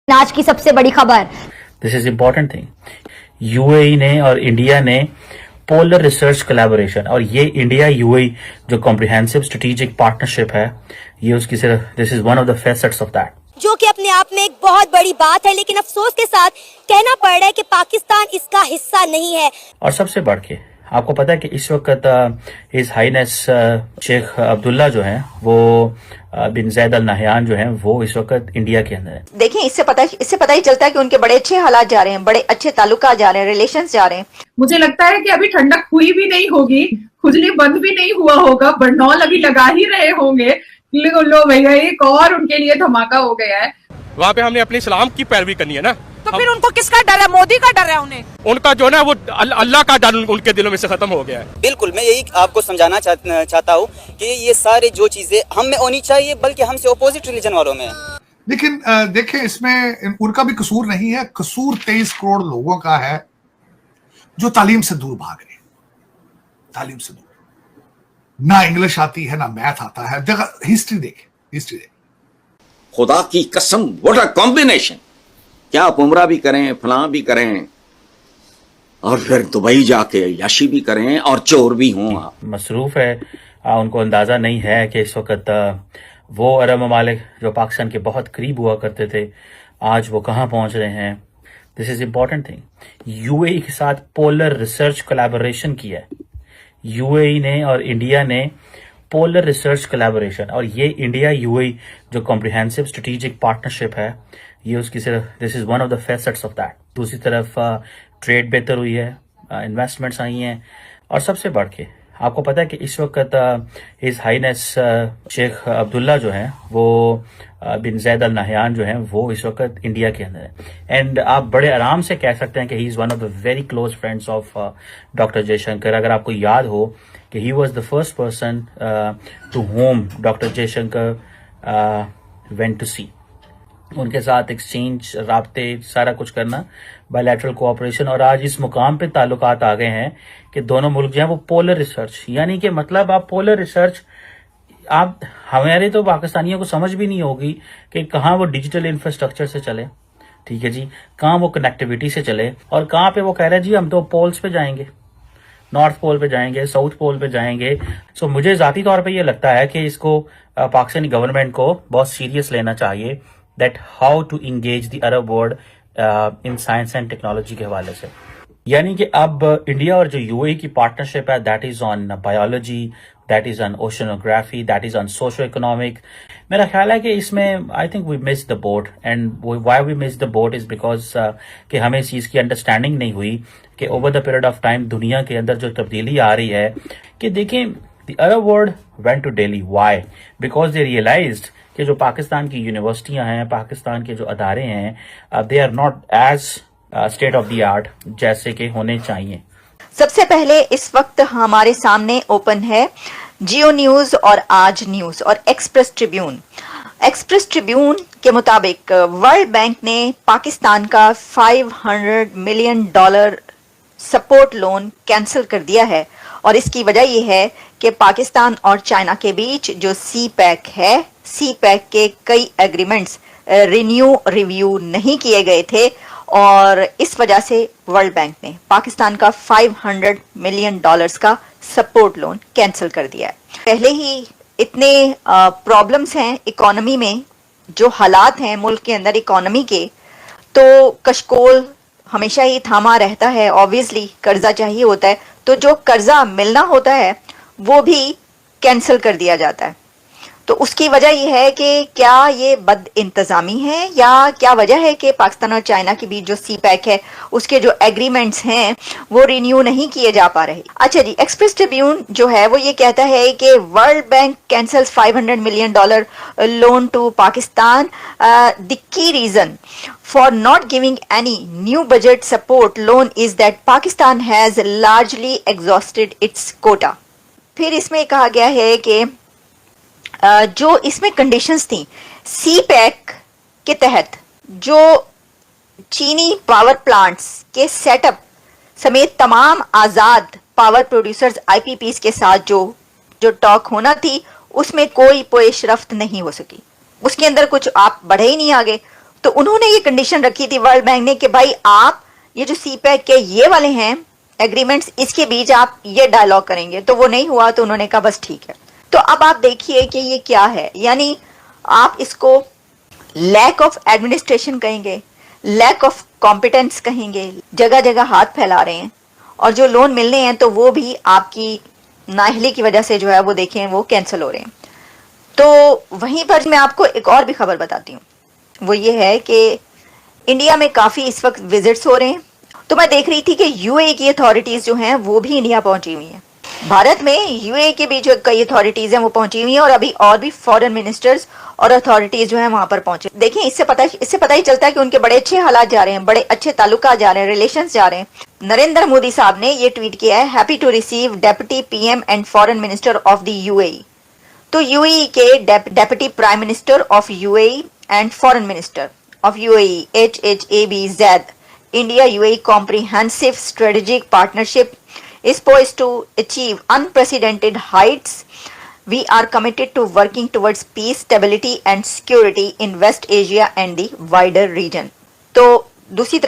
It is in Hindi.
आज की सबसे बड़ी खबर। This is important thing. UAE ने और इंडिया ने पोलर रिसर्च कोलैबोरेशन, और ये इंडिया यूएई जो कॉम्प्रिहेंसिव स्ट्रेटेजिक पार्टनरशिप है, ये उसकी सिर्फ this is one of the facets of that, जो कि अपने आप में एक बहुत बड़ी बात है, लेकिन अफसोस के साथ कहना पड़ रहा है कि पाकिस्तान इसका हिस्सा नहीं है। और सबसे बढ़ के आपको पता है कि इस वक्त हिज हाईनेस शेख अब्दुल्ला जो है वो बिन जैद अल नहयान जो है वो इस वक्त इंडिया के अंदर है। देखिए, इससे पता ही चलता है कि उनके बड़े अच्छे हालात जा रहे हैं, बड़े अच्छे ताल्लुकात जा रहे हैं, रिलेशंस जा रहे हैं। मुझे लगता है कि अभी ठंडक हुई भी नहीं होगी, खुजली बंद भी नहीं हुआ होगा, बरनौल अभी लगा ही रहे होंगे। लो भैया, एक और उनके लिए धमाका हो गया है। वहाँ पे हमने अपने इस्लाम की पैरवी करनी है ना, तो फिर उनको किसका डर है? मोदी का डर है उन्हें। उनका जो ना वो अल्लाह का डर उनके दिलों में से खत्म हो गया है। बिल्कुल, मैं यही आपको समझाना चाहता हूँ कि ये सारी जो चीजें हम में होनी चाहिए, बल्कि हमसे अपोजिट रिलीजन वालों में। लेकिन देखें, इसमें उनका भी कसूर नहीं है। कसूर 23 करोड़ लोगों का है जो तालीम से दूर भाग रहे हैं। तालीम से दूर, ना इंग्लिश आती है, ना मैथ आता है। हिस्ट्री देख। खुदा की कसम, व्हाट अ कॉम्बिनेशन। क्या आप उम्रा भी करें, फलां भी करें, और फिर दुबई जाके याशी भी करें, और चोर भी हों। मसरूफ है, उनको अंदाजा नहीं है कि इस वक्त वो अरब ममालिक जो पाकिस्तान के बहुत करीब हुआ करते थे, आज वो कहाँ पहुंच रहे हैं। This is important thing. UAE के साथ पोलर रिसर्च कोलैबोरेशन किया है। यूएई ने और इंडिया ने पोलर रिसर्च कोलैबोरेशन, और ये इंडिया यूएई जो कॉम्प्रिहेंसिव स्ट्रेटेजिक पार्टनरशिप है, ये उसकी सिर्फ this is one of the facets of that. दूसरी तरफ ट्रेड बेहतर हुई है, इन्वेस्टमेंट्स आई हैं, और सबसे बढ़ के आपको पता है कि इस वक्त हिज हाईनेस शेख अब्दुल्ला जो है वो बिन जैद अल नहयान जो है वो इस वक्त इंडिया के अंदर है। एंड आप बड़े आराम से कह सकते हैं कि he is one of the very close friends of doctor Jaishankar. अगर आपको याद हो कि he was the first person to home doctor Jaishankar went to see, उनके साथ एक्सचेंज, राब्ते, सारा कुछ करना, बायलैटरल कोऑपरेशन, और आज इस मुकाम पे ताल्लुकात आ गए हैं कि दोनों मुल्क जो है वो पोलर रिसर्च, यानी कि मतलब आप पोलर रिसर्च, आप हमारे तो पाकिस्तानियों को समझ भी नहीं होगी कि कहाँ वो डिजिटल इंफ्रास्ट्रक्चर से चले, ठीक है जी, कहाँ वो कनेक्टिविटी से चले, और कहाँ पे वो कह रहे हैं जी हम तो पोल्स पे जाएंगे, नॉर्थ पोल पे जाएंगे, साउथ पोल पे जाएंगे। सो मुझे जाती तौर पे ये लगता है कि इसको पाकिस्तानी गवर्नमेंट को बहुत सीरियस लेना चाहिए, that how to engage the Arab world in science and technology के हवाले से। यानी कि अब इंडिया और जो यूएई की पार्टनरशिप है, that is on biology, that is on oceanography, that is on socio economic. मेरा ख्याल है कि इसमें I think we miss the boat, and why we miss the boat is because कि हमें इस चीज की अंडरस्टैंडिंग नहीं हुई कि over the period of time दुनिया के अंदर जो तब्दीली आ रही है, कि देखें the Arab world went to Delhi, why? Because they realised कि जो पाकिस्तान की यूनिवर्सिटियां हैं, पाकिस्तान के जो अदारे हैं, they are not as state of the art जैसे कि होने चाहिए। सबसे पहले इस वक्त हमारे सामने ओपन है जियो न्यूज और आज न्यूज और एक्सप्रेस ट्रिब्यून। एक्सप्रेस ट्रिब्यून के मुताबिक वर्ल्ड बैंक ने पाकिस्तान का $500 मिलियन सपोर्ट लोन कैंसिल कर दिया है, और इसकी वजह यह है कि पाकिस्तान और चाइना के बीच जो सी पैक है, सी पैक के कई एग्रीमेंट्स रिव्यू नहीं किए गए थे, और इस वजह से वर्ल्ड बैंक ने पाकिस्तान का $500 मिलियन का सपोर्ट लोन कैंसिल कर दिया है। पहले ही इतने प्रॉब्लम्स हैं इकोनॉमी में, जो हालात हैं मुल्क के अंदर इकोनॉमी के, तो कशकोल हमेशा ही थामा रहता है। ऑब्वियसली कर्जा चाहिए होता है, तो जो कर्जा मिलना होता है वो भी कैंसिल कर दिया जाता है। तो उसकी वजह यह है कि क्या ये बद इंतजामी है, या क्या वजह है कि पाकिस्तान और चाइना के बीच जो सी पैक है उसके जो एग्रीमेंट्स हैं वो रिन्यू नहीं किए जा पा रहे। अच्छा जी, एक्सप्रेस ट्रिब्यून जो है वो ये कहता है कि World Bank cancels $500 million loan to Pakistan. The key reason for not giving any new budget support loan is that Pakistan has largely exhausted its quota। फिर इसमें कहा गया है कि जो इसमें कंडीशंस थी सी पैक के तहत, जो चीनी पावर प्लांट्स के सेटअप समेत तमाम आज़ाद पावर प्रोड्यूसर्स आईपीपीज के साथ जो टॉक होना थी, उसमें कोई पेशरफ्त नहीं हो सकी। उसके अंदर कुछ आप बढ़े ही नहीं आगे। तो उन्होंने ये कंडीशन रखी थी वर्ल्ड बैंक ने कि भाई आप ये जो सीपैक के ये वाले हैं एग्रीमेंट्स, इसके बीच आप ये डायलॉग करेंगे। तो वो नहीं हुआ, तो उन्होंने कहा बस ठीक है। तो अब आप देखिए कि ये क्या है, यानी आप इसको लैक ऑफ एडमिनिस्ट्रेशन कहेंगे, लैक ऑफ कॉम्पिटेंस कहेंगे, जगह जगह हाथ फैला रहे हैं। और जो लोन मिलने हैं तो वो भी आपकी नाअहली की वजह से जो है वो देखें वो कैंसिल हो रहे हैं। तो वहीं पर मैं आपको एक और भी खबर बताती हूँ, वो ये है कि इंडिया में काफ़ी इस वक्त विजिट्स हो रहे हैं। तो मैं देख रही थी कि यूएई की अथॉरिटीज़ जो हैं वो भी इंडिया पहुंची हुई हैं। भारत में यूएई के भी जो कई अथॉरिटीज़ हैं वो पहुंची हुई हैं, और अभी और भी फॉरेन मिनिस्टर्स और अथॉरिटीज़ जो हैं वहां पर पहुंचे। देखिए इससे पता ही चलता है कि उनके बड़े अच्छे हालात जा रहे हैं, बड़े अच्छे ताल्लुकात जा रहे हैं, रिलेशंस जा रहे हैं। नरेंद्र मोदी साहब ने ये ट्वीट किया है, happy to receive deputy PM and foreign minister of the UAE. तो यूएई के deputy prime minister of UAE and foreign minister of UAE HHAB Zayed, India UAE comprehensive strategic partnership is poised to achieve unprecedented heights. We are committed to working towards peace, stability and security in West Asia and the wider region. तो दूसरी तरफ